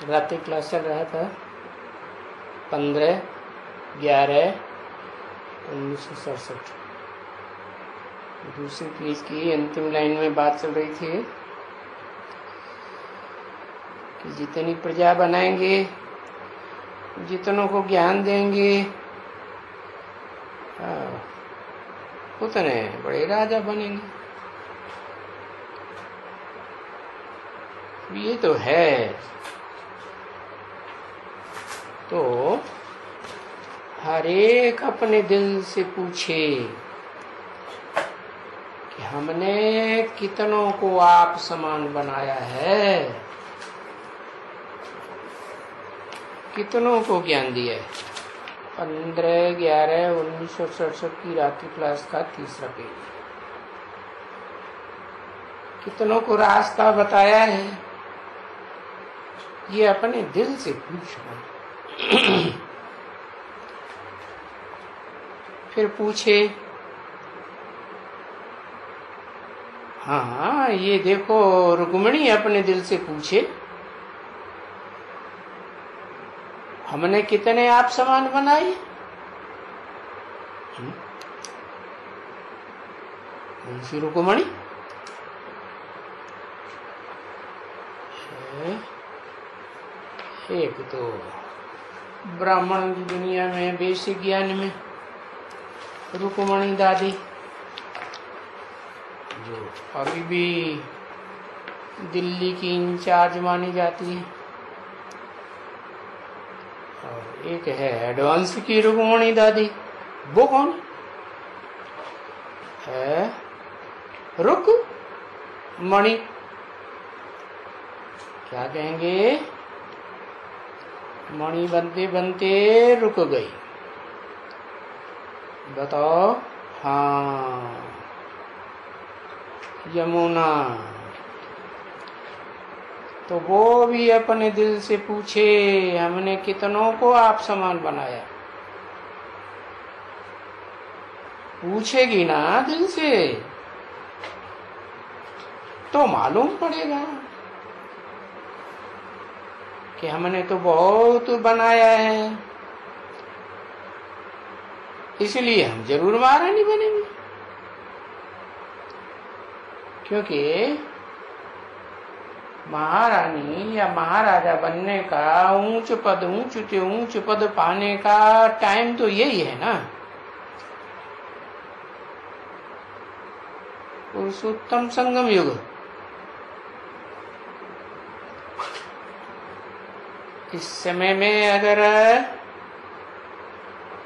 रात्रि क्लास चल रहा था 15/11/1967। दूसरी पेज की अंतिम लाइन में बात चल रही थी कि जितनी प्रजा बनाएंगे, जितनों को ज्ञान देंगे, उतने बड़े राजा बनेंगे। ये तो है। तो हर एक अपने दिल से पूछे कि हमने कितनों को आप समान बनाया है, कितनों को ज्ञान दिया है। 15/11/1967 की रात्रि क्लास का तीसरा पेज। कितनों को रास्ता बताया है, ये अपने दिल से पूछना। फिर पूछे, हाँ ये देखो, रुक्मिणी अपने दिल से पूछे हमने कितने आप समान बनाए। उनकी रुक्मिणी एक तो ब्राह्मण की दुनिया में बेसिक ज्ञान में रुक्मिणी दादी, जो अभी भी दिल्ली की इंचार्ज मानी जाती है, और एक है एडवांस की रुक्मिणी दादी। वो कौन है? रुक्मिणी। क्या कहेंगे? मणि बनते बनते रुक गई। बताओ। हाँ, यमुना। तो वो भी अपने दिल से पूछे हमने कितनों को आप समान बनाया। पूछेगी ना दिल से तो मालूम पड़ेगा कि हमने तो बहुत बनाया है, इसलिए हम जरूर महारानी बनेंगे। क्योंकि महारानी या महाराजा बनने का, ऊंच पद पाने का टाइम तो यही है ना, पुरुषोत्तम संगम युग। इस समय में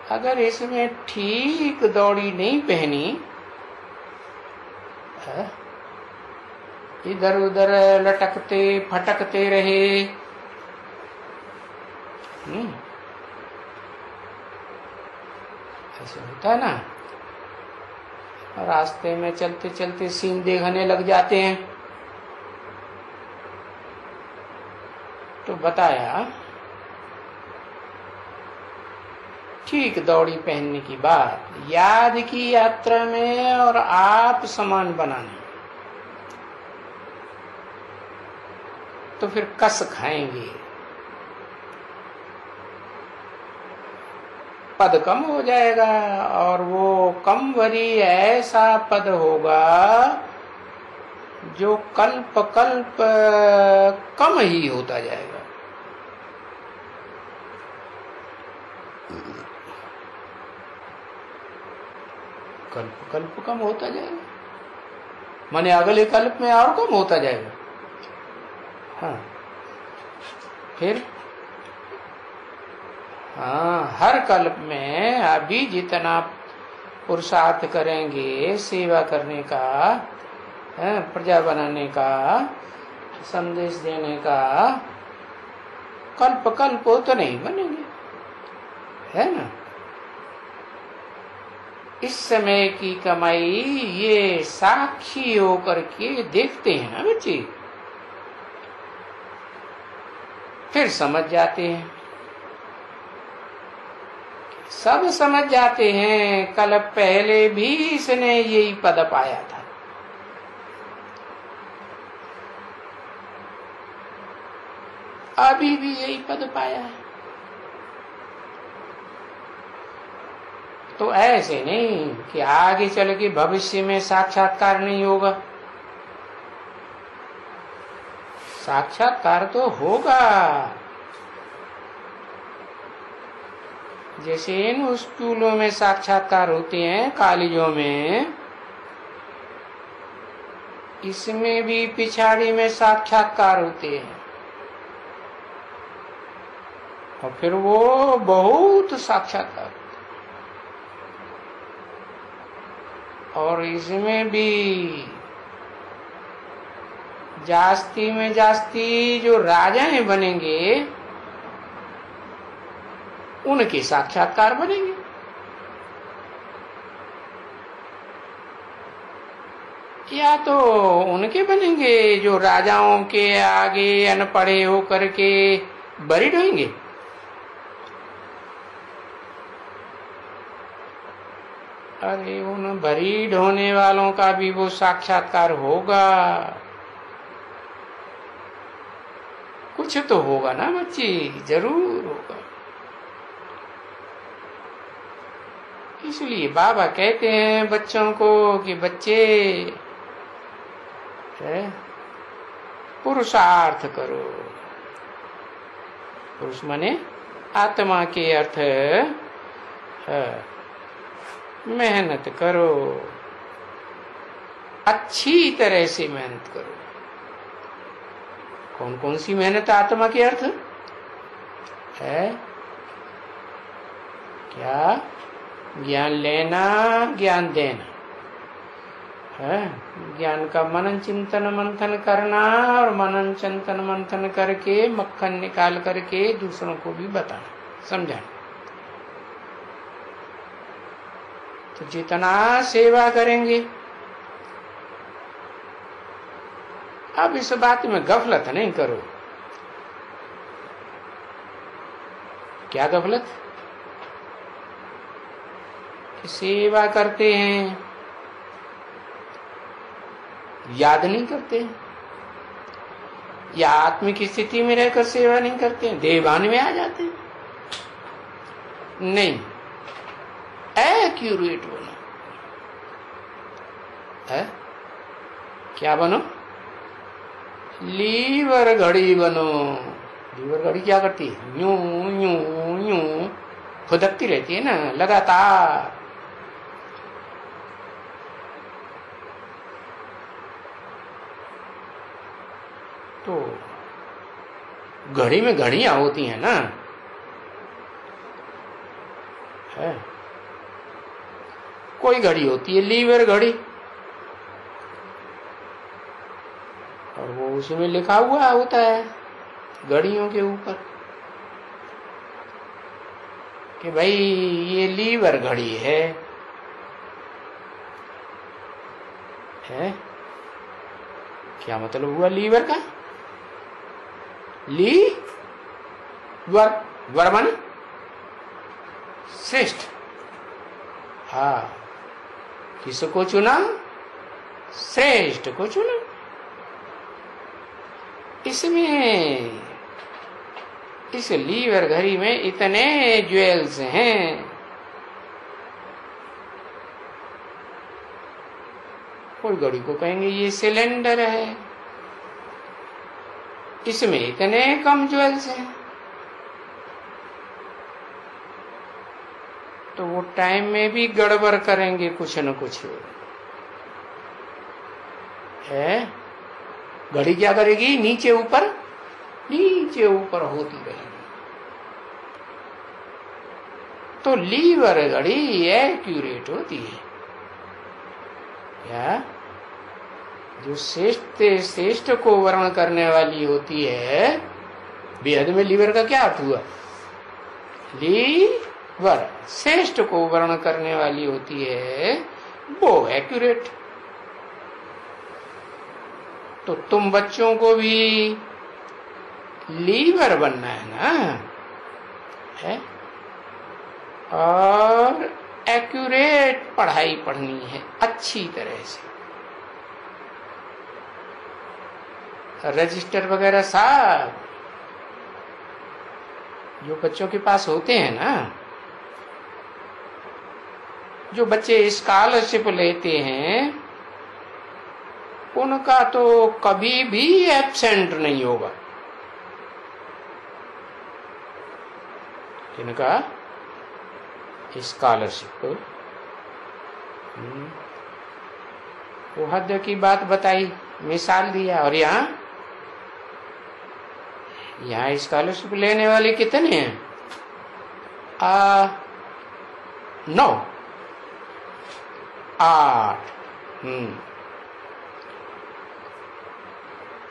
अगर इसमें ठीक दौड़ी नहीं पहनी, इधर उधर लटकते फटकते रहे, ऐसे होता है ना। रास्ते में चलते चलते सीन देखने लग जाते हैं। तो बताया ठीक दौड़ी पहनने की बात, याद की यात्रा में और आप समान बनाने, तो फिर कस खाएंगे, पद कम हो जाएगा, और वो कम वरी ऐसा पद होगा जो कल्प कल्प कम ही होता जाएगा। कल्प कल्प कम होता जाएगा, माने अगले कल्प में और कम होता जाएगा। हाँ, फिर हाँ, हर कल्प में अभी जितना पुरुषार्थ करेंगे सेवा करने का, प्रजा बनाने का, संदेश देने का, कल्प कल्प तो नहीं बनेंगे, है ना। इस समय की कमाई ये साक्षी होकर के देखते हैं ना बच्चे, फिर समझ जाते हैं, सब समझ जाते हैं। कल पहले भी इसने यही पद पाया था। अभी भी यही पद पाया है। तो ऐसे नहीं कि आगे चल के भविष्य में साक्षात्कार नहीं होगा। साक्षात्कार तो होगा। जैसे इन स्कूलों में साक्षात्कार होते हैं, कॉलेजों में, इसमें भी पिछाड़ी में साक्षात्कार होते हैं और फिर वो बहुत साक्षात्कार। और इसमें भी जास्ती में जास्ती जो राजाएं बनेंगे उनके साक्षात्कार बनेंगे। या तो उनके बनेंगे जो राजाओं के आगे अनपढ़े होकर के बरीड होंगे। अरे उन बरीड होने वालों का भी वो साक्षात्कार होगा। कुछ तो होगा ना बच्ची, जरूर होगा। इसलिए बाबा कहते हैं बच्चों को कि बच्चे पुरुषार्थ करो। पुरुष माने आत्मा के अर्थ मेहनत करो, अच्छी तरह से मेहनत करो। कौन कौन सी मेहनत आत्मा के अर्थ है? क्या? ज्ञान लेना, ज्ञान देना है। ज्ञान का मनन चिंतन मंथन करना और मनन चिंतन मंथन करके मक्खन निकाल करके दूसरों को भी बताना, समझाना। तो जितना सेवा करेंगे, अब इस बात में गफलत नहीं करो। क्या गफलत? कि सेवा करते हैं, याद नहीं करते, या आत्म की स्थिति में रहकर सेवा नहीं करते हैं, देवान में आ जाते हैं। नहीं, एक्यूरेट बनो। है क्या बनो? लीवर घड़ी बनो। लीवर घड़ी क्या करती है? यूं यूं यूं फुदकती रहती है ना लगातार। तो घड़ी में घड़ियां होती हैं ना, है। कोई घड़ी होती है लीवर घड़ी, और वो उसमें लिखा हुआ होता है घड़ियों के ऊपर कि भाई ये लीवर घड़ी है। क्या मतलब हुआ लीवर का? ली वर, वर माने श्रेष्ठ। हाँ, किसको चुना? श्रेष्ठ को चुना। इसमें इस लीवर घड़ी में इतने ज्वेल्स हैं। कोई घड़ी को कहेंगे ये सिलेंडर है, इसमें इतने कम ज्वेल्स हैं। तो वो टाइम में भी गड़बड़ करेंगे कुछ न कुछ है। घड़ी क्या करेगी? नीचे ऊपर नीचे ऊपर होती रहेगी। तो लीवर घड़ी एक्यूरेट होती है। क्या? जो श्रेष्ठ को वर्ण करने वाली होती है। बेहद में लीवर का क्या अर्थ हुआ? लीवर श्रेष्ठ को वर्ण करने वाली होती है, वो एक्यूरेट। तो तुम बच्चों को भी लीवर बनना है ना, है, और एक्यूरेट पढ़ाई पढ़नी है अच्छी तरह से। रजिस्टर वगैरह सब जो बच्चों के पास होते हैं ना, जो बच्चे स्कॉलरशिप लेते हैं, उनका तो कभी भी एब्सेंट नहीं होगा। इनका स्कॉलरशिप वो हद की बात बताई, मिसाल दिया। और यहाँ स्कॉलरशिप लेने वाले कितने हैं? 9 8।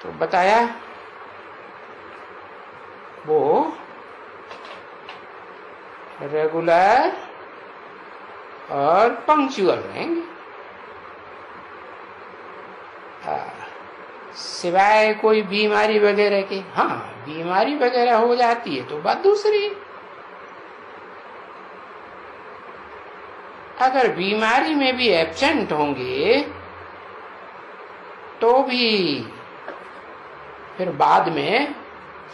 तो बताया वो रेगुलर और पंक्चुअल रहेंगे, सिवाय कोई बीमारी वगैरह के। हाँ, बीमारी वगैरह हो जाती है तो बात दूसरी। अगर बीमारी में भी एब्सेंट होंगे तो भी फिर बाद में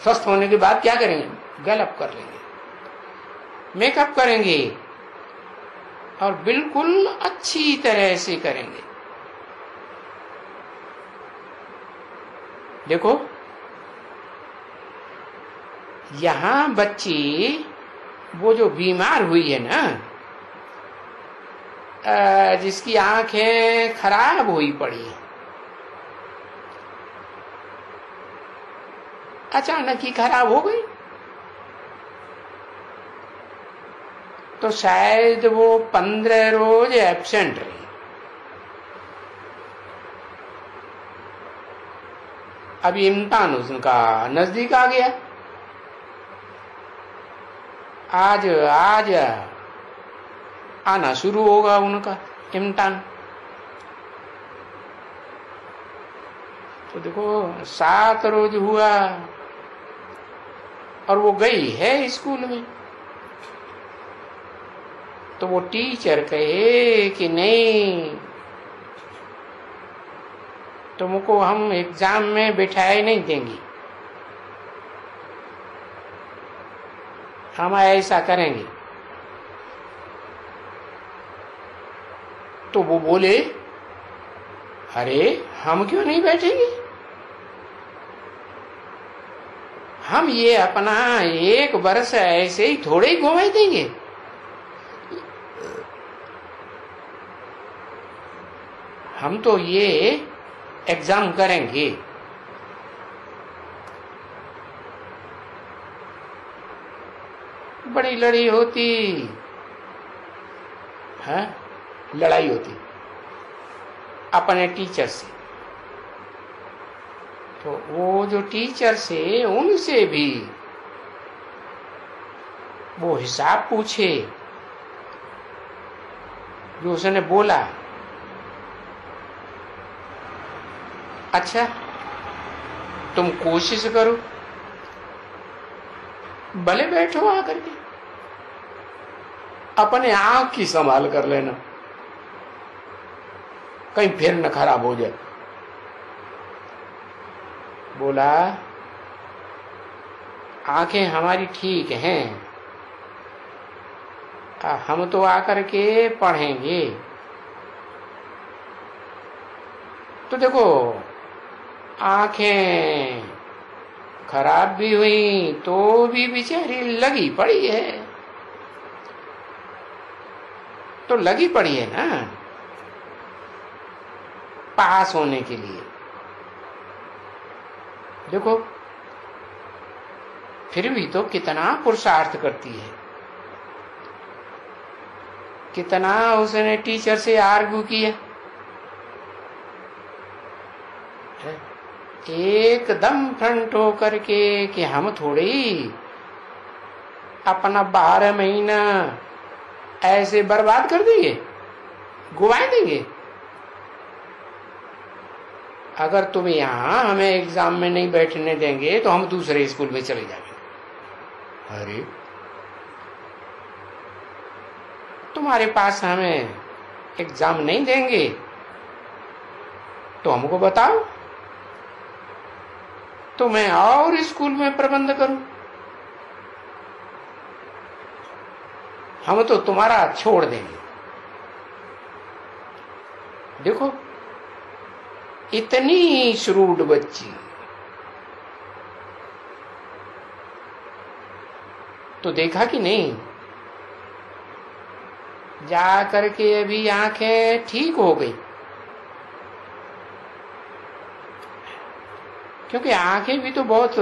स्वस्थ होने के बाद क्या करेंगे? गलप कर लेंगे, मेकअप करेंगे और बिल्कुल अच्छी तरह से करेंगे। देखो, यहां बच्ची वो जो बीमार हुई है ना, जिसकी आंखें खराब हुई पड़ी, अचानक ही खराब हो गई, तो शायद वो 15 रोज एब्सेंट रही। अभी इम्तिहान उनका नजदीक आ गया, आज आना शुरू होगा उनका इम्तिहान। तो देखो 7 रोज हुआ और वो गई है स्कूल में। तो वो टीचर कहे कि नहीं, तुमको हम एग्जाम में बिठाए नहीं देंगे, हम ऐसा करेंगे। तो वो बोले, अरे हम क्यों नहीं बैठेंगे, हम ये अपना 1 वर्ष ऐसे ही थोड़े ही घुमा देंगे। हम तो ये एग्जाम करेंगे। बड़ी लड़ाई होती है, लड़ाई होती अपने टीचर से। तो वो जो टीचर से, उनसे भी वो हिसाब पूछे जो उसने बोला। अच्छा, तुम कोशिश करो, भले बैठो आकर के, अपने आंख की संभाल कर लेना, कहीं फिर न खराब हो जाए। बोला, आंखें हमारी ठीक हैं, हम तो आकर के पढ़ेंगे। तो देखो, आंखें खराब भी हुई तो भी बेचारी लगी पड़ी है, तो लगी पड़ी है ना पास होने के लिए। देखो, फिर भी तो कितना पुरुषार्थ करती है, कितना उसने टीचर से आर्ग्यू किया, एकदम फ्रंट हो करके कि हम थोड़ी अपना 12 महीना ऐसे बर्बाद कर देंगे, गुवा देंगे। अगर तुम यहां हमें एग्जाम में नहीं बैठने देंगे तो हम दूसरे स्कूल में चले जाएंगे। अरे, तुम्हारे पास हमें एग्जाम नहीं देंगे तो हमको बताओ, तो मैं और स्कूल में प्रबंध करूं। हम तो तुम्हारा छोड़ देंगे। देखो इतनी श्रूड बच्ची, तो देखा कि नहीं, जा करके अभी आंखें ठीक हो गई, क्योंकि आंखें भी तो बहुत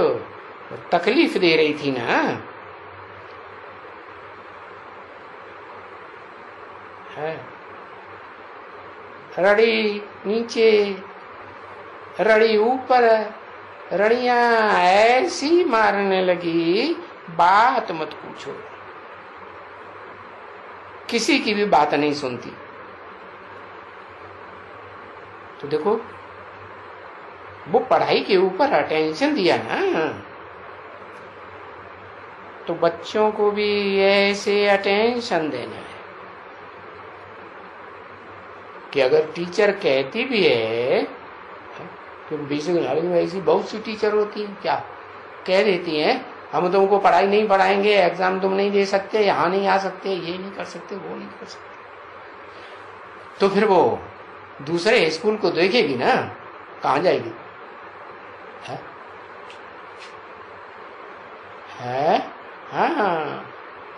तकलीफ दे रही थी ना। है रड़ी नीचे, रड़ी ऊपर, रड़ियां ऐसी मारने लगी, बात मत पूछो, किसी की भी बात नहीं सुनती। तो देखो वो पढ़ाई के ऊपर अटेंशन दिया ना, तो बच्चों को भी ऐसे अटेंशन देना है कि अगर टीचर कहती भी है, क्योंकि बेसिक में ऐसी बहुत सी टीचर होती है, क्या कह देती हैं, हम तुमको पढ़ाई नहीं पढ़ाएंगे, एग्जाम तुम नहीं दे सकते, यहाँ नहीं आ सकते, ये नहीं कर सकते, वो नहीं कर सकते, तो फिर वो दूसरे स्कूल को देखेगी ना, कहाँ जाएगी? है हाँ,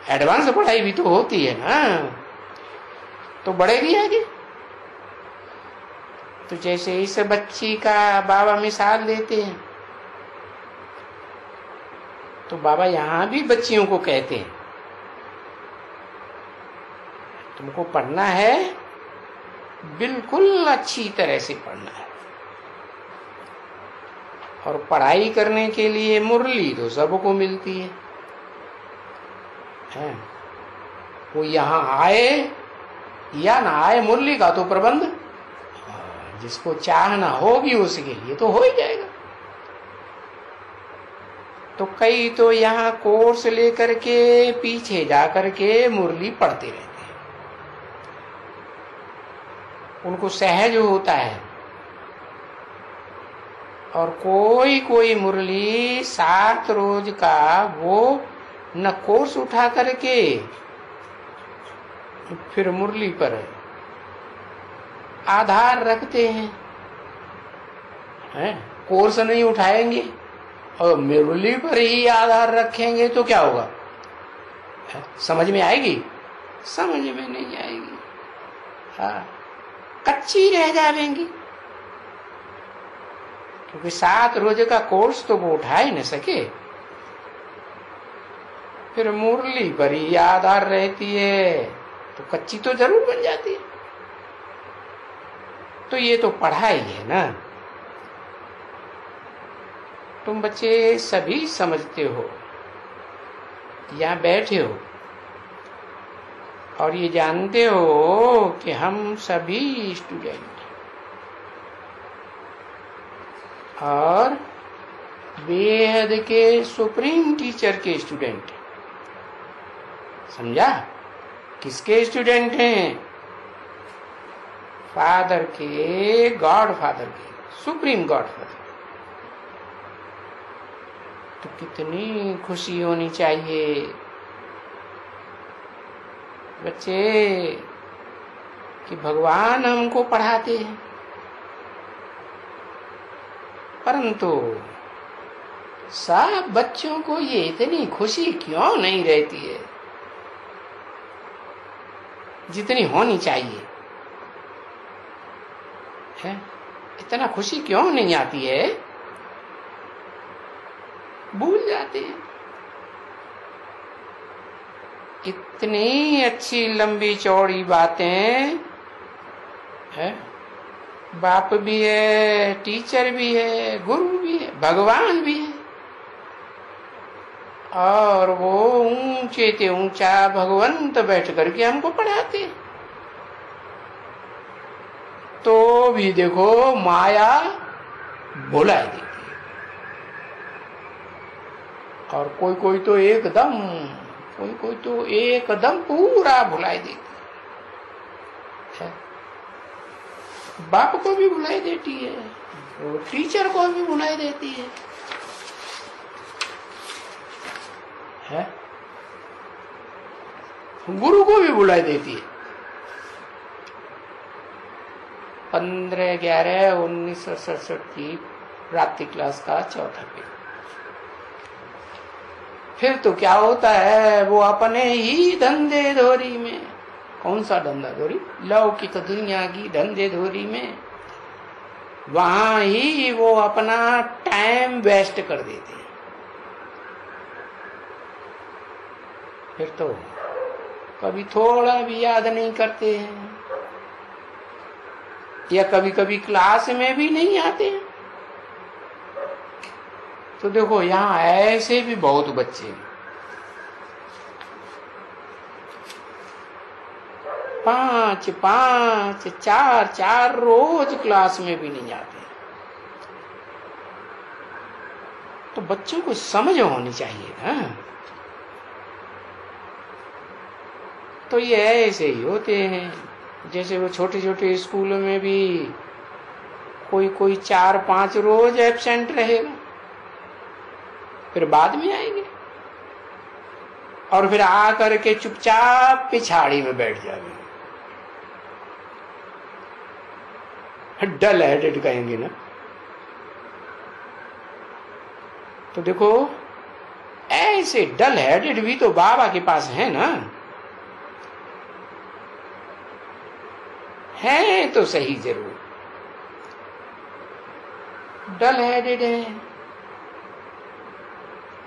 एडवांस पढ़ाई भी तो होती है ना, तो बढ़ेगी आगे। तो जैसे इस बच्ची का बाबा मिसाल देते हैं, तो बाबा यहां भी बच्चियों को कहते हैं, तुमको पढ़ना है, बिल्कुल अच्छी तरह से पढ़ना है, और पढ़ाई करने के लिए मुरली तो सबको मिलती है। वो यहां आए या ना आए, मुरली का तो प्रबंध जिसको चाहना होगी उसके लिए तो हो ही जाएगा। तो कई तो यहाँ कोर्स लेकर के पीछे जाकर के मुरली पढ़ते रहते हैं, उनको सहज होता है, और कोई कोई मुरली 7 रोज का वो न कोर्स उठा करके फिर मुरली पर आधार रखते हैं, कोर्स नहीं उठाएंगे और मुरली पर ही आधार रखेंगे तो क्या होगा? समझ में आएगी? समझ में नहीं आएगी। हाँ, कच्ची रह जाएंगी, क्योंकि 7 रोज का कोर्स तो वो उठा ही न सके, फिर मुरली पर ही आधार रहती है, तो कच्ची तो जरूर बन जाती है। तो ये तो पढ़ाई है ना, तुम बच्चे सभी समझते हो, यहाँ बैठे हो और ये जानते हो कि हम सभी स्टूडेंट और बेहद के सुप्रीम टीचर के स्टूडेंट। समझा? किसके स्टूडेंट हैं? फादर के, गॉड फादर के, सुप्रीम गॉड फादर। तो कितनी खुशी होनी चाहिए बच्चे कि भगवान हमको पढ़ाते हैं, परंतु सब बच्चों को ये इतनी खुशी क्यों नहीं रहती है जितनी होनी चाहिए? है इतना खुशी क्यों नहीं आती है? भूल जाते हैं। इतनी अच्छी लंबी चौड़ी बातें है, बाप भी है, टीचर भी है, गुरु भी है, भगवान भी है, और वो ऊंचे ते ऊंचा भगवंत बैठ करके हमको पढ़ाते, तो भी देखो माया भुला देती है। और कोई कोई तो एकदम पूरा भुलाई देती है। बाप को भी भुलाई देती है, और टीचर को भी भुलाई देती है? गुरु को भी बुला देती है। 15/11/1967 की रात्रि क्लास का चौथा पेज। फिर तो क्या होता है, वो अपने ही धंधे धोरी में, कौन सा धंधा धोरी, लौकिक दुनिया की धंधे धोरी में, वहां ही वो अपना टाइम वेस्ट कर देते हैं। फिर तो कभी थोड़ा भी याद नहीं करते हैं, या कभी कभी क्लास में भी नहीं आते हैं। तो देखो यहाँ ऐसे भी बहुत बच्चे हैं, 5 4 रोज क्लास में भी नहीं आते। तो बच्चों को समझ होनी चाहिए ना। तो ये ऐसे ही होते हैं, जैसे वो छोटे छोटे स्कूलों में भी कोई 4-5 रोज एब्सेंट रहेगा, फिर बाद में आएंगे और फिर आकर के चुपचाप पिछाड़ी में बैठ जाएंगे, डल हेडेड कहेंगे ना। तो देखो ऐसे डल हेडेड भी तो बाबा के पास है ना, है तो सही जरूर, डल हेडेड है।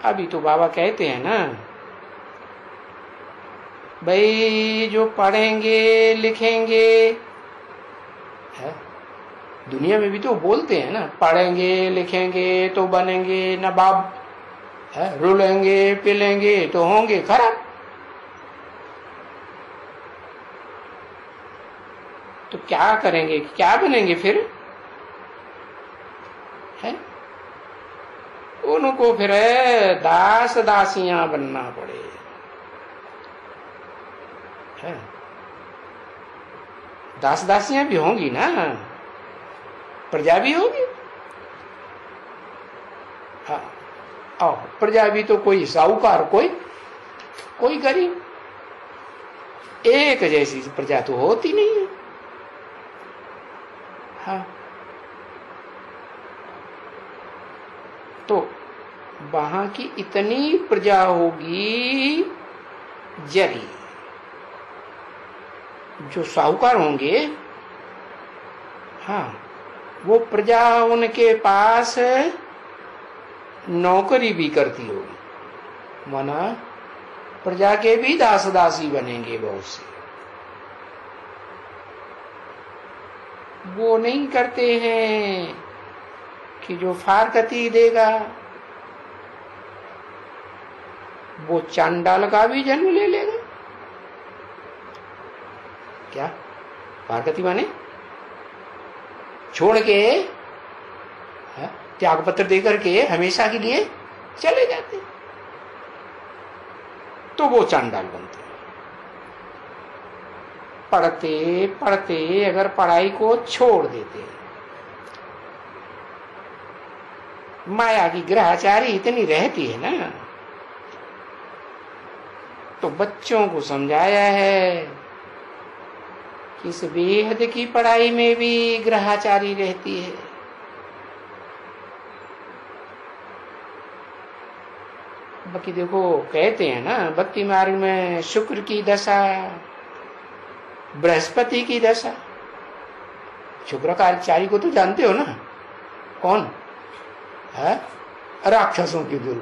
अभी तो बाबा कहते हैं ना, भाई जो पढ़ेंगे लिखेंगे, है? दुनिया में भी तो बोलते हैं ना, पढ़ेंगे लिखेंगे तो बनेंगे नवाब, रुलेंगे पिलेंगे तो होंगे खराब। तो क्या करेंगे, क्या बनेंगे फिर, है? उनको फिर दास दासियां बनना पड़े, है? दास दासियां भी होंगी ना, प्रजा भी होगी। हाँ, और प्रजा भी तो कोई साहूकार, कोई गरीब, एक जैसी प्रजा तो होती नहीं है। हाँ, तो वहां की इतनी प्रजा होगी, जरी जो साहूकार होंगे, हाँ, वो प्रजा उनके पास नौकरी भी करती होगी, माना प्रजा के भी दास दासी बनेंगे बहुत से। वो नहीं करते हैं कि जो फारकती देगा वो चांडाल का भी जन्म ले लेगा। क्या फारकती माने छोड़ के, त्याग पत्र देकर के हमेशा के लिए चले जाते, तो वो चांडाल बनते। पढ़ते पढ़ते अगर पढ़ाई को छोड़ देते, माया की ग्रहचारी इतनी रहती है ना, तो बच्चों को समझाया है कि इस बेहद की पढ़ाई में भी ग्रहचारी रहती है। बाकी देखो कहते हैं ना, भक्ति मार्ग में शुक्र की दशा, बृहस्पति की दशा। शुक्राचार्य को तो जानते हो ना, कौन है? राक्षसों के गुरु।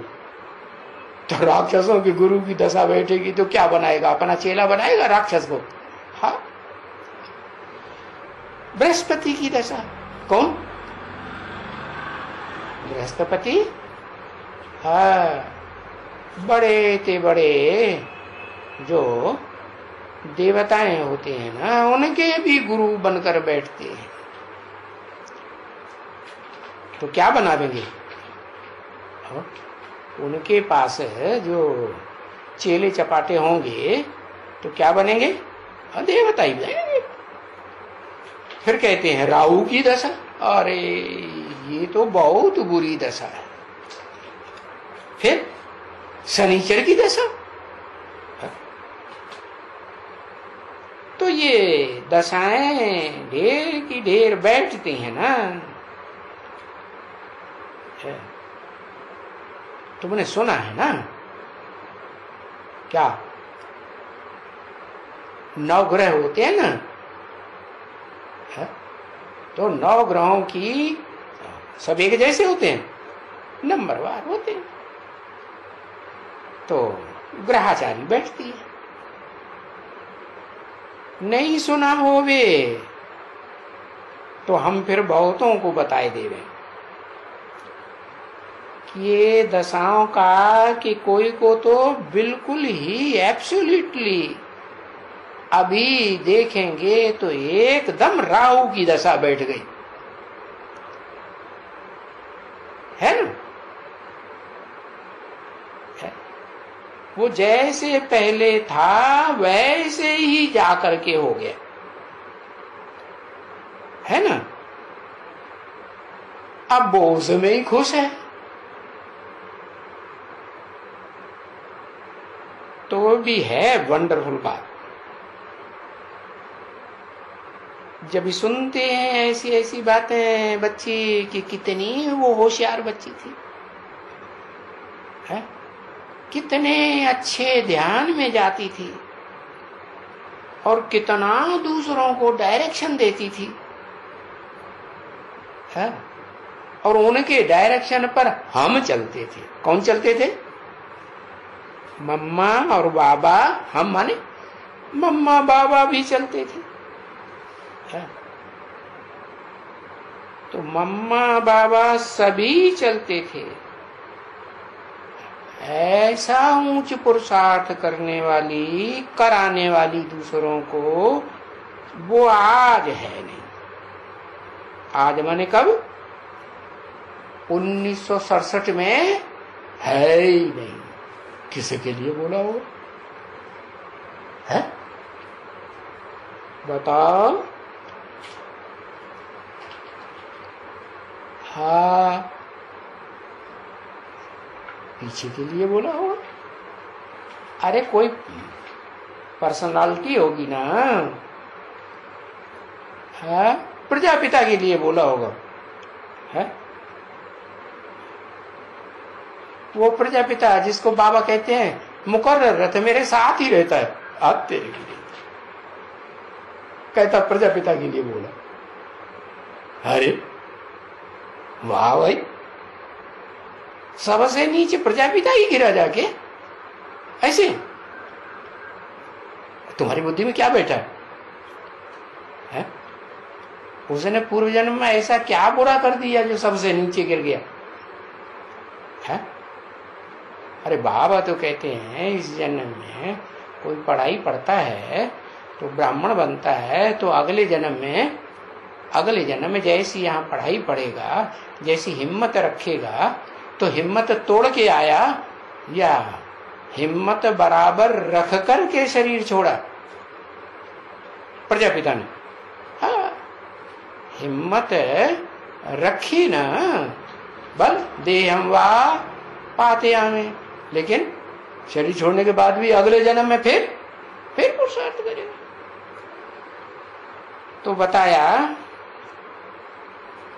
तो राक्षसों के गुरु की दशा बैठेगी तो क्या बनाएगा, अपना चेला बनाएगा राक्षस को। हाँ, बृहस्पति की दशा, कौन? बृहस्पति। हाँ, बड़े ते बड़े जो देवताएं होते हैं ना, उनके भी गुरु बनकर बैठते हैं। तो क्या बना देंगे? उनके पास जो चेले चपाटे होंगे तो क्या बनेंगे? देवता ही बनेंगे। फिर कहते हैं राहु की दशा। अरे ये तो बहुत बुरी दशा है। फिर शनिचर की दशा, ये दशाएं ढेर की ढेर बैठती हैं ना। तुमने सुना है ना क्या, 9 ग्रह होते हैं ना, तो 9 ग्रहों की सब एक जैसे होते हैं, नंबरवार होते हैं। तो ग्रहाचारी बैठती है। नहीं सुना होवे तो हम फिर बहुतों को बताए देवे कि ये दशाओं का कि कोई को तो बिल्कुल ही एब्सोल्युटली अभी देखेंगे तो एकदम राहु की दशा बैठ गई है ना। वो जैसे पहले था वैसे ही जाकर के हो गया है ना। अब वो उसमें ही खुश है। तो भी है वंडरफुल बात। जब सुनते हैं ऐसी ऐसी बातें बच्ची की, कितनी वो होशियार बच्ची थी है? कितने अच्छे ध्यान में जाती थी और कितना दूसरों को डायरेक्शन देती थी है? और उनके डायरेक्शन पर हम चलते थे। कौन चलते थे? मम्मा और बाबा। हम माने मम्मा बाबा भी चलते थे है? तो मम्मा बाबा सभी चलते थे। ऐसा ऊंच पुरुषार्थ करने वाली, कराने वाली दूसरों को, वो आज है नहीं। आज माने कब? 1967 में है ही नहीं। किसके लिए बोला हो है? बताओ। हाँ, पीछे के लिए बोला होगा। अरे कोई पर्सनालिटी होगी ना है? प्रजापिता के लिए बोला होगा है? वो प्रजापिता जिसको बाबा कहते हैं मुकर्रर रहता, मेरे साथ ही रहता है। आप तेरे के लिए कहता प्रजापिता के लिए बोला। अरे वाह भाई, सबसे नीचे प्रजापिता ही गिरा जाके ऐसे। तुम्हारी बुद्धि में क्या बैठा है? उसने पूर्व जन्म में ऐसा क्या बुरा कर दिया जो सबसे नीचे गिर गया है? अरे बाबा तो कहते हैं इस जन्म में कोई पढ़ाई पढ़ता है तो ब्राह्मण बनता है, तो अगले जन्म में जैसी यहाँ पढ़ाई पढ़ेगा, जैसी हिम्मत रखेगा, तो हिम्मत तोड़ के आया या हिम्मत बराबर रख कर के शरीर छोड़ा प्रजापिता ने? हाँ, हिम्मत रखी ना, बल देहम वा पाते हमें, लेकिन शरीर छोड़ने के बाद भी अगले जन्म में फिर पुरुषार्थ करेगा। तो बताया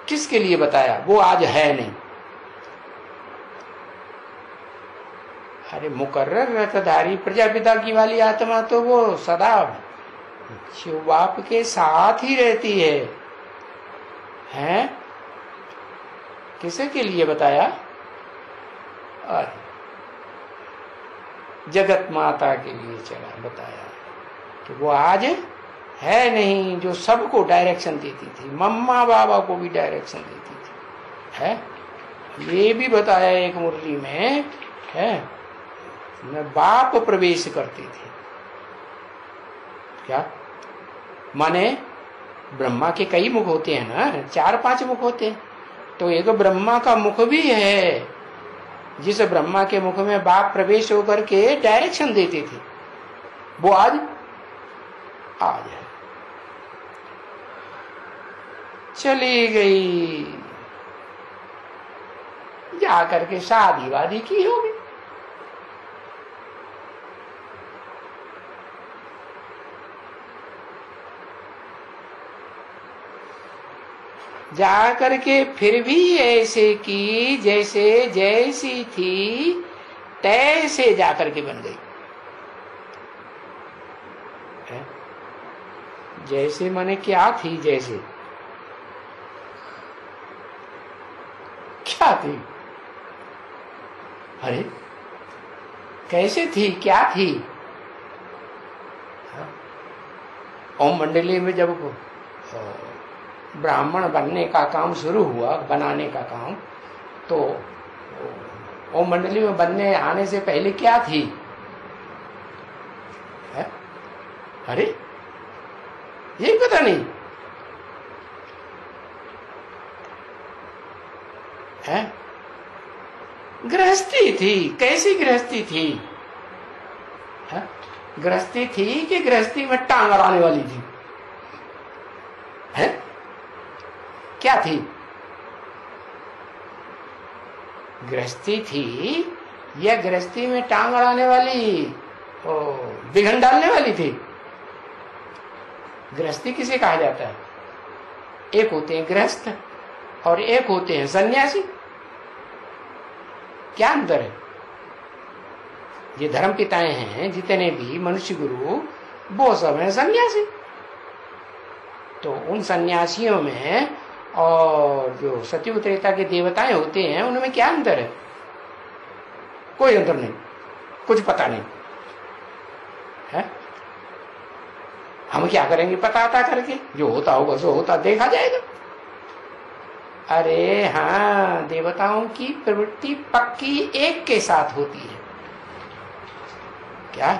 किसके लिए बताया? वो आज है नहीं। अरे मुकर्रर रथधारी प्रजापिता की वाली आत्मा तो वो सदा शिव बाप के साथ ही रहती है हैं? किसे के लिए बताया? अरे जगत माता के लिए चला बताया कि वो आज है नहीं, जो सबको डायरेक्शन देती थी, मम्मा बाबा को भी डायरेक्शन देती थी है? ये भी बताया एक मुरली में है, मैं बाप प्रवेश करते थे। क्या माने? ब्रह्मा के कई मुख होते हैं ना, 4-5 मुख होते हैं, तो एक ब्रह्मा का मुख भी है, जिस ब्रह्मा के मुख में बाप प्रवेश होकर के डायरेक्शन देते थे, वो आज है। चली गई, जाकर के शादी वादी की होगी। जा करके फिर भी ऐसे की जैसे जैसी थी तैसे जा करके बन गई। जैसे माने क्या थी, जैसे क्या थी? अरे कैसे थी, क्या थी? ओम मंडली में जब ब्राह्मण बनने का काम शुरू हुआ, बनाने का काम, तो ओम मंडली में बनने आने से पहले क्या थी? अरे ये पता नहीं है। गृहस्थी थी। कैसी गृहस्थी थी? है? गृहस्थी थी कि गृहस्थी में टांग अड़ाने वाली थी? है? क्या थी? गृहस्थी थी या गृहस्थी में टांग अड़ाने वाली, बिघन डालने वाली थी? गृहस्थी किसे कहा जाता है? एक होते हैं गृहस्थ और एक होते हैं सन्यासी। क्या अंतर है? ये धर्म पिताएं हैं जितने भी मनुष्य गुरु, वो सब हैं सन्यासी। तो उन सन्यासियों में और जो सतयुग त्रेता के देवताएं होते हैं उनमें क्या अंतर है? कोई अंतर नहीं, कुछ पता नहीं है। हम क्या करेंगे पता करके? जो होता होगा सो होता देखा जाएगा। अरे हाँ, देवताओं की प्रवृत्ति पक्की एक के साथ होती है। क्या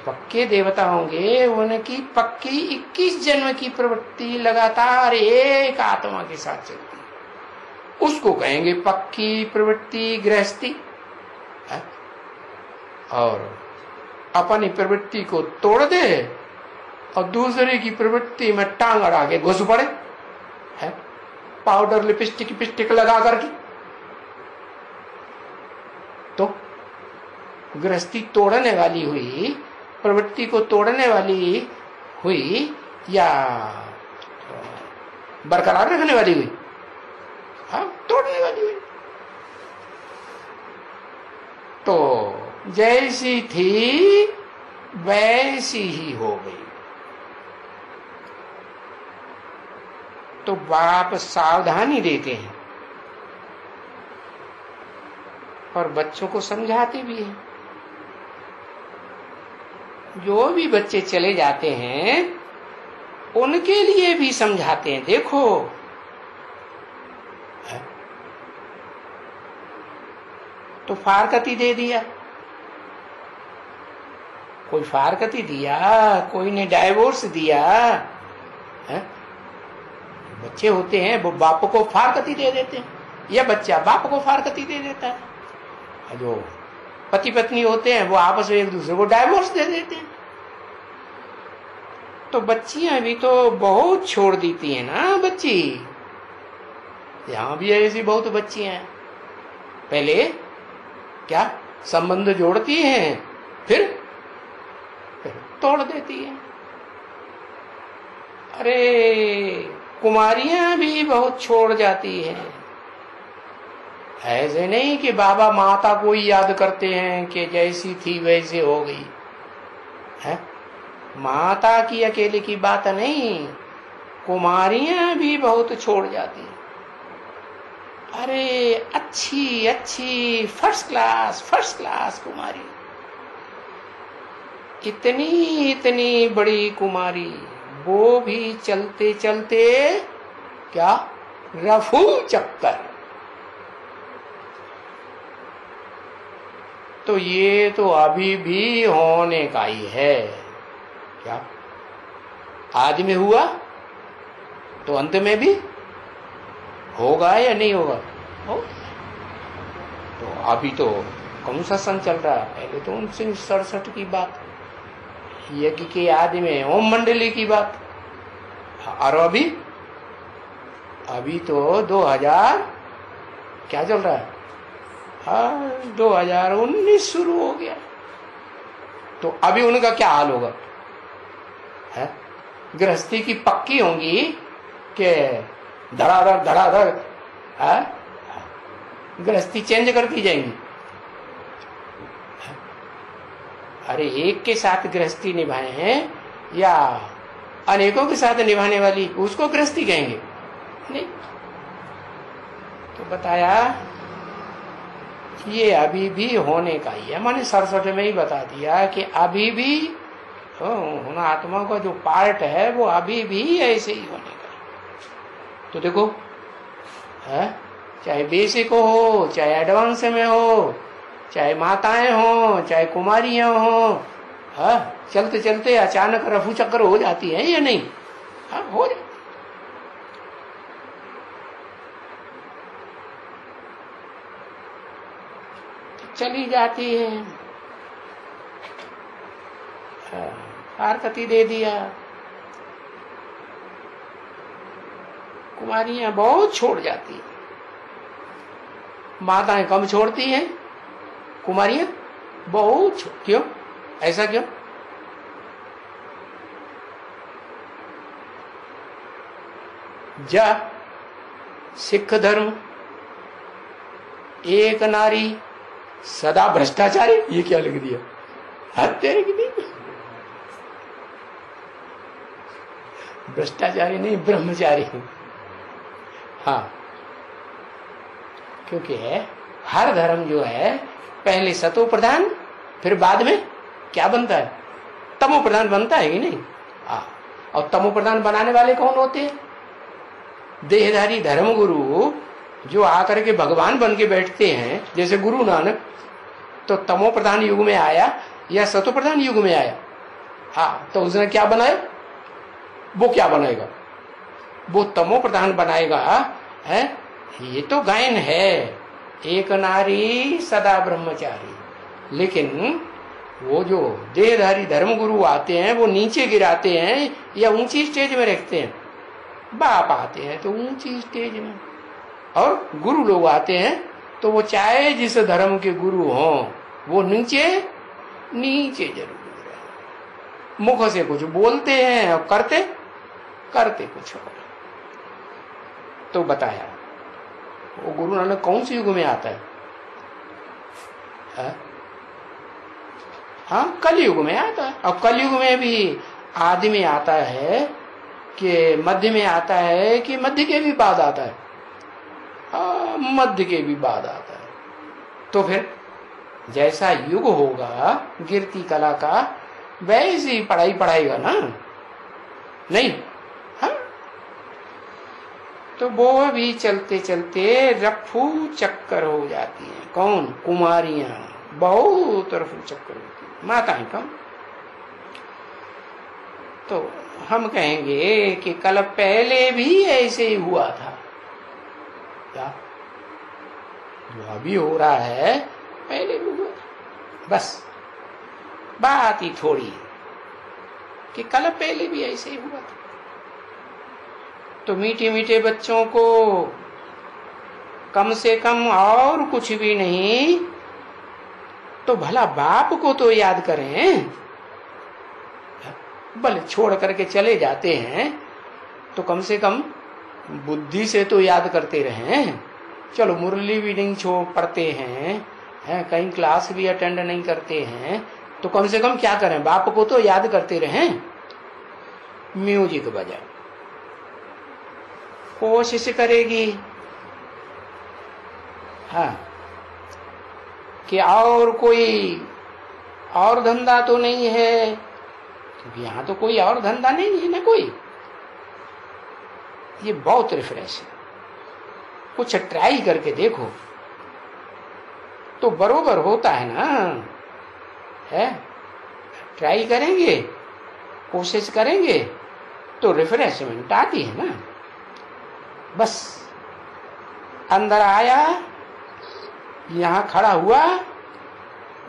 पक्के देवता होंगे, उनकी पक्की 21 जन्म की प्रवृत्ति लगातार एक आत्मा के साथ चलती है। उसको कहेंगे पक्की प्रवृत्ति गृहस्थी। और अपनी प्रवृत्ति को तोड़ दे और दूसरे की प्रवृत्ति में टांग अड़ा के घुस पड़े, है? पाउडर लिपस्टिक लगा करके। तो गृहस्थी तोड़ने वाली हुई, प्रवृत्ति को तोड़ने वाली हुई या बरकरार रखने वाली हुई? हाँ, तोड़ने वाली हुई। तो जैसी थी वैसी ही हो गई। तो बाप सावधानी देते हैं और बच्चों को समझाते भी हैं। जो भी बच्चे चले जाते हैं उनके लिए भी समझाते हैं। देखो, तो फारकती दे दिया, कोई फारकती दिया, कोई ने डाइवोर्स दिया है? बच्चे होते हैं वो बाप को फारकती दे देते हैं, या बच्चा बाप को फारकती दे देता है। जो पति पत्नी होते हैं वो आपस में एक दूसरे को डाइवोर्स दे देते हैं। तो बच्चियां भी तो बहुत छोड़ देती है ना। बच्ची यहां भी ऐसी बहुत बच्चियां हैं, पहले क्या संबंध जोड़ती हैं, फिर तोड़ देती है। अरे कुमारियां भी बहुत छोड़ जाती हैं। ऐसे नहीं कि बाबा माता को ही याद करते हैं कि जैसी थी वैसे हो गई है। माता की अकेले की बात नहीं, कुमारियां भी बहुत छोड़ जाती हैं। अरे अच्छी अच्छी फर्स्ट क्लास कुमारी, इतनी बड़ी कुमारी, वो भी चलते चलते क्या रफू चक्कर। तो ये तो अभी भी होने का ही है। क्या आज में हुआ तो अंत में भी होगा या नहीं होगा? हो। तो अभी तो कौन सा सन चल रहा है? पहले तो 1967 की बात, यज्ञ के आदि में ओम मंडली की बात, और अभी तो 2000 क्या चल रहा है? हाँ, 2019 शुरू हो गया। तो अभी उनका क्या हाल होगा? है गृहस्थी की पक्की होंगी के धड़ाधड़ धड़ाधड़ गृहस्थी चेंज करती जाएंगी। अरे एक के साथ गृहस्थी निभाए हैं या अनेकों के साथ निभाने वाली, उसको गृहस्थी कहेंगे? नहीं। तो बताया ये अभी भी होने का ही है। मैंने सरस्वती में ही बता दिया कि अभी भी उन आत्माओं का जो पार्ट है वो अभी भी ऐसे ही होने का। तो देखो है, चाहे बेसिक हो, चाहे एडवांस में हो, चाहे माताएं हो, चाहे कुमारियां हो, चलते चलते अचानक रफू चक्कर हो जाती है या नहीं? हो जाती। चली जाती है, हारकती दे दिया। कुमारियां बहुत छोड़ जाती है, माताएं कम छोड़ती हैं, कुमारियां बहुत क्यों? ऐसा क्यों? जा सिख धर्म एक नारी सदा भ्रष्टाचारी, ये क्या लिख दिया? हत्यारे की नहीं, भ्रष्टाचारी नहीं, ब्रह्मचारी। हाँ, क्योंकि हर धर्म जो है पहले सतो प्रधान, फिर बाद में क्या बनता है? तमो प्रधान बनता है कि नहीं? और तमो प्रधान बनाने वाले कौन होते हैं? देहधारी धर्मगुरु जो आकर के भगवान बन के बैठते हैं, जैसे गुरु नानक तो तमो प्रधान युग में आया या सतो प्रधान युग में आया? हाँ, तो उसने क्या बनाया? वो क्या बनाएगा? वो तमो प्रधान बनाएगा। है ये तो गायन है, एक नारी सदा ब्रह्मचारी। लेकिन वो जो देहधारी धर्मगुरु आते हैं वो नीचे गिराते हैं या ऊंची स्टेज में रखते हैं? बाप आते हैं तो ऊंची स्टेज में, और गुरु लोग आते हैं तो वो चाहे जिस धर्म के गुरु हों वो नीचे नीचे जरूर है। मुख से कुछ बोलते हैं और करते कुछ और। तो बताया वो गुरु नानक कौन से युग में आता है? हाँ, कलयुग में आता है। और कलयुग में भी आदि आता है कि मध्य में आता है कि मध्य के भी बाद आता है? मध्य के भी बाद आता है। तो फिर जैसा युग होगा गिरती कला का, वैसी पढ़ाई पढ़ाएगा ना? नहीं। हाँ, तो वो भी चलते चलते रफू चक्कर हो जाती है। कौन? कुमारियां बहुत रफू चक्कर होती है, माताएं कम। तो हम कहेंगे कि कल पहले भी ऐसे ही हुआ था। क्या जो अभी हो रहा है पहले भी हुआ था, बस बात ही थोड़ी है कि कल पहले भी ऐसे ही हुआ था। तो मीठे मीठे बच्चों को कम से कम और कुछ भी नहीं तो भला बाप को तो याद करें। भले छोड़ करके चले जाते हैं तो कम से कम बुद्धि से तो याद करते रहें। चलो मुरली भी नहीं पढ़ते हैं, कहीं क्लास भी अटेंड नहीं करते हैं, तो कम से कम क्या करें? बाप को तो याद करते रहें। म्यूजिक बजा, कोशिश करेगी हाँ कि और कोई और धंधा तो नहीं है, क्योंकि यहाँ तो कोई और धंधा नहीं है ना कोई। ये बहुत रिफ्रेश है, कुछ ट्राई करके देखो तो बरोबर होता है ना। है ट्राई करेंगे, कोशिश करेंगे तो रिफ्रेशमेंट आती है ना। बस अंदर आया, यहाँ खड़ा हुआ,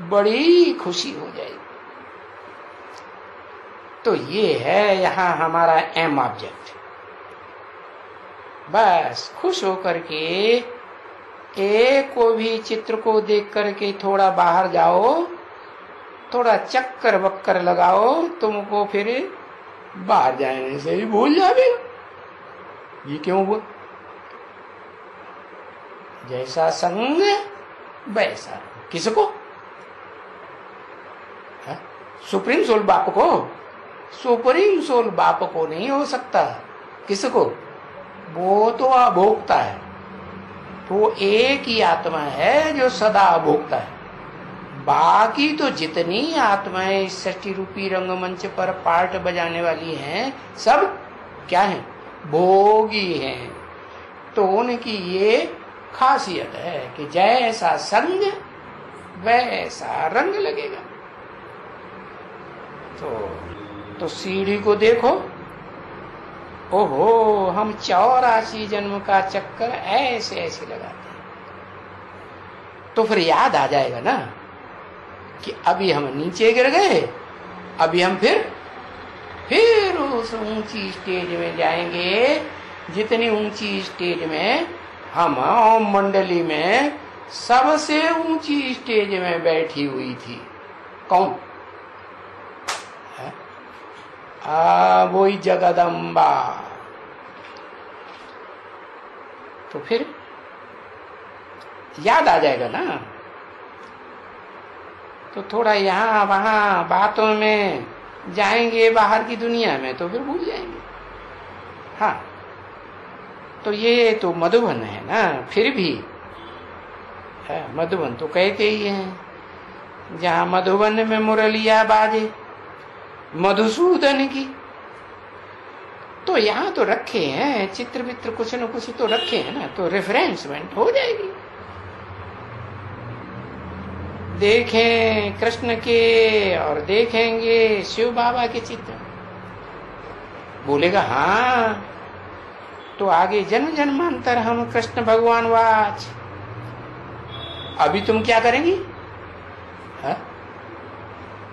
बड़ी खुशी हो जाएगी। तो ये है यहाँ हमारा एम ऑब्जेक्ट। बस खुश होकर के एक को भी चित्र को देख करके थोड़ा बाहर जाओ, थोड़ा चक्कर बक्कर लगाओ, तुमको फिर बाहर जाने से ही भूल जाएगा। ये क्यों हुआ? जैसा संग वैसा। किसको? सुप्रीम सोल बाप को? सुप्रीम सोल बाप को नहीं हो सकता। किसको? वो तो अभोक्ता है। तो एक ही आत्मा है जो सदा अभोक्ता है। बाकी तो जितनी आत्माएं इस सृष्टि रूपी रंगमंच पर पार्ट बजाने वाली हैं, सब क्या हैं? भोगी हैं। तो उनकी ये खासियत है कि जैसा संग वैसा रंग लगेगा। तो सीढ़ी को देखो, ओहो, हम 84 जन्म का चक्कर ऐसे ऐसे लगाते हैं। तो फिर याद आ जाएगा ना कि अभी हम नीचे गिर गए, अभी हम फिर उस ऊंची स्टेज में जाएंगे, जितनी ऊंची स्टेज में हम ओम मंडली में सबसे ऊंची स्टेज में बैठी हुई थी। कौन? वही जगदम्बा। तो फिर याद आ जाएगा ना। तो थोड़ा यहाँ वहां बातों में जाएंगे, बाहर की दुनिया में तो फिर भूल जाएंगे। हाँ, तो ये तो मधुबन है ना। फिर भी मधुबन तो कहते ही हैं, जहां मधुबन में मुरलिया बाजे मधुसूदन की। तो यहाँ तो रखे हैं चित्र वित्र, कुछ न कुछ तो रखे हैं ना, तो रेफरेंसमेंट हो जाएगी। देखें कृष्ण के और देखेंगे शिव बाबा के चित्र, बोलेगा हाँ, तो आगे जन्म जन्मांतर हम कृष्ण भगवान वाच। अभी तुम क्या करेंगी? हा?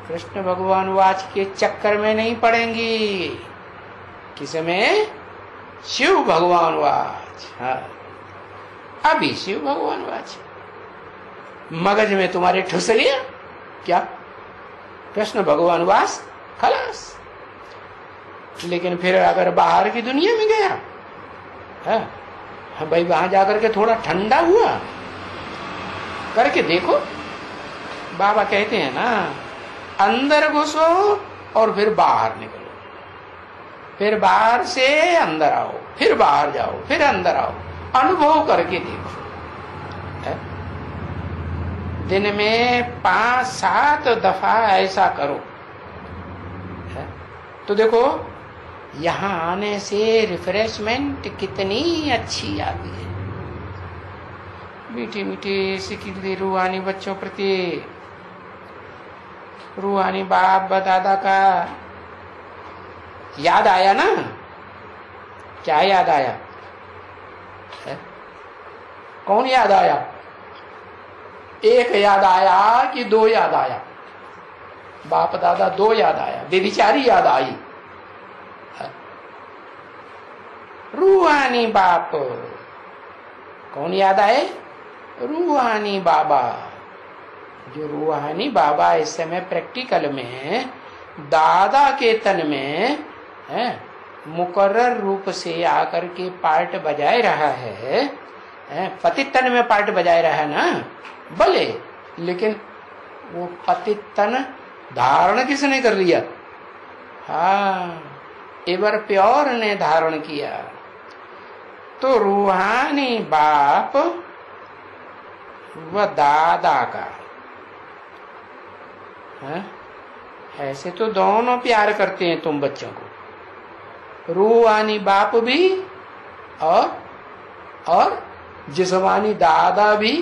कृष्ण भगवान वाच के चक्कर में नहीं पड़ेंगी। किसमें? शिव भगवान वाच। हाँ, अभी शिव भगवान वाच। मगज में तुम्हारे ठुस लिया क्या? कृष्ण भगवान वास, खलास। लेकिन फिर अगर बाहर की दुनिया में गया, हाँ भाई, वहां जाकर के थोड़ा ठंडा हुआ, करके देखो। बाबा कहते हैं ना, अंदर घुसो और फिर बाहर निकलो, फिर बाहर से अंदर आओ, फिर बाहर जाओ, फिर अंदर आओ, अनुभव करके देखो। दिन में 5-7 दफा ऐसा करो। तो देखो, यहां आने से रिफ्रेशमेंट कितनी अच्छी आती है। मीठी मीठी सिकिल रूहानी बच्चों प्रति, रूहानी बाप दादा का याद आया ना। क्या याद आया है? कौन याद आया? एक याद आया कि 2 याद आया? बाप दादा 2 याद आया, बेबिचारी याद आई। रूहानी बाप कौन याद आए? रूहानी बाबा। जो रूहानी बाबा इस समय प्रैक्टिकल में दादा के तन में मुकर्रर रूप से आकर के पार्ट बजाए रहा है, पतित तन में पार्ट बजाए रहा है ना भले, लेकिन वो पतित तन धारण किसने कर लिया? हाँ, एवर प्योर ने धारण किया। तो रूहानी बाप व दादा का, ऐसे तो दोनों प्यार करते हैं तुम बच्चों को, रूहानी बाप भी और जिस्मानी दादा भी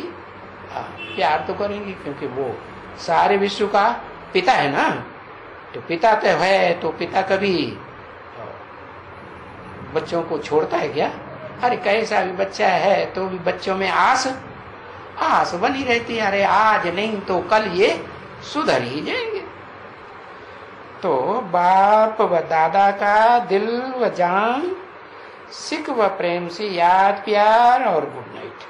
प्यार तो करेंगे, क्योंकि वो सारे विश्व का पिता है ना। तो पिता तो है, तो पिता कभी बच्चों को छोड़ता है क्या? अरे कैसा भी बच्चा है तो भी बच्चों में आस बनी रहती है। अरे आज नहीं तो कल ये सुधर ही जाएंगे। तो बाप व दादा का दिल व जान, सिख व प्रेम से याद, प्यार और गुड नाइट।